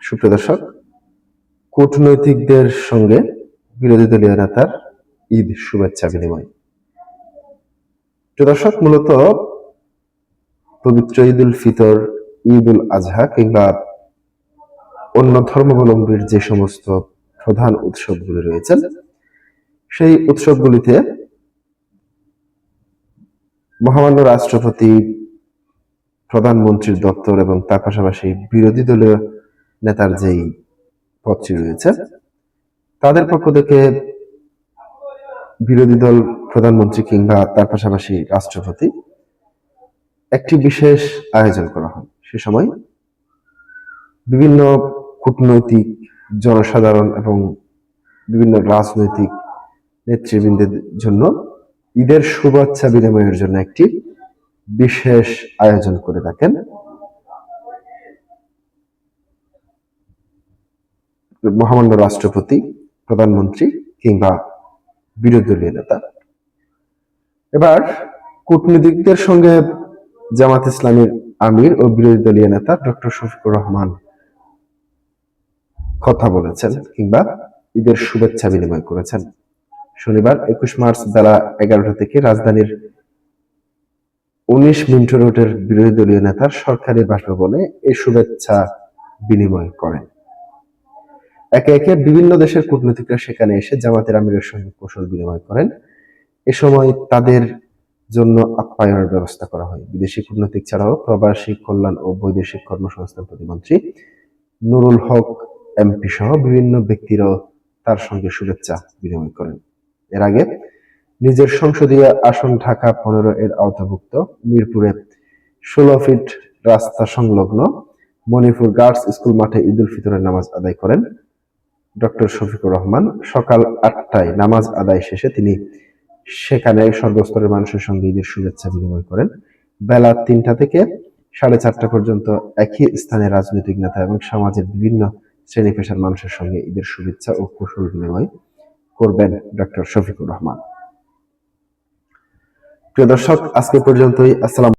সুপ্রিয় দর্শক, কূটনৈতিকদের সঙ্গে বিরোধী দলীয় নেতার ঈদ শুভেচ্ছা বিনিময়। প্রিয় দর্শক, মূলত পবিত্র ঈদ উল ফিতর, ঈদ উল আজহা কিংবা অন্য ধর্মাবলম্বীর যে সমস্ত প্রধান উৎসবগুলি রয়েছে, সেই উৎসবগুলিতে মহামান্য রাষ্ট্রপতি, প্রধানমন্ত্রীর দপ্তর এবং তার পাশাপাশি বিরোধী দলীয় নেতার যেই পদটি রয়েছে, তাদের পক্ষ থেকে বিরোধী দল প্রধানমন্ত্রী কিংবা তার পাশাপাশি রাষ্ট্রপতি একটি বিশেষ আয়োজন করা হয়। সে সময় বিভিন্ন কূটনৈতিক, জনসাধারণ এবং বিভিন্ন রাজনৈতিক নেতৃবৃন্দের জন্য ঈদের শুভেচ্ছা বিনিময়ের জন্য একটি বিশেষ আয়োজন করে থাকেন মহামান্য রাষ্ট্রপতি, প্রধানমন্ত্রী কিংবা বিরোধী দলীয় নেতা। এবার কূটনীতিকদের সঙ্গে জামাত ইসলামের আমির ও বিরোধী দলীয় নেতা ডক্টর শফিকুর রহমান কথা বলেছেন কিংবা ঈদের শুভেচ্ছা বিনিময় করেছেন। শনিবার 21 মার্চ বেলা 11টা থেকে রাজধানীর 19 মিন্টো রোডের বিরোধী দলীয় নেতার সরকারি বাসভবনে এই শুভেচ্ছা বিনিময় করেন। একে একে বিভিন্ন দেশের কূটনীতিকরা সেখানে এসে জামাতের আমিরের সঙ্গে কৌশল বিনিময় করেন। এ সময় তাদের জন্য আপ্যায়নের ব্যবস্থা করা হয়। বিদেশি কূটনীতিক ছাড়াও প্রবাসী কল্যাণ ও বৈদেশিক কর্মসংস্থান প্রতিমন্ত্রী নুরুল হক এমপি সহ বিভিন্ন ব্যক্তিরাও তার সঙ্গে শুভেচ্ছা বিনিময় করেন। এর আগে নিজের সংসদীয় আসন ঢাকা 15 এর আওতাভুক্ত মিরপুরে 16 ফিট রাস্তা সংলগ্ন মণিপুর গার্লস স্কুল মাঠে ঈদ উল ফিতরের নামাজ আদায় করেন ডক্টর শফিকুর রহমান। সকাল 8টায় নামাজ আদায় শেষে তিনি সেখানে সর্বস্তরের মানুষের সঙ্গে ঈদের শুভেচ্ছা বিনিময় করেন। বেলা 3টা থেকে 4:30 পর্যন্ত একই স্থানে রাজনৈতিক নেতা এবং সমাজের বিভিন্ন শ্রেণী পেশার মানুষের সঙ্গে ঈদের শুভেচ্ছা ও কুশল বিনিময় করবেন ডক্টর শফিকুর রহমান। প্রিয় দর্শক, আজকে পর্যন্তই। আসসালাম।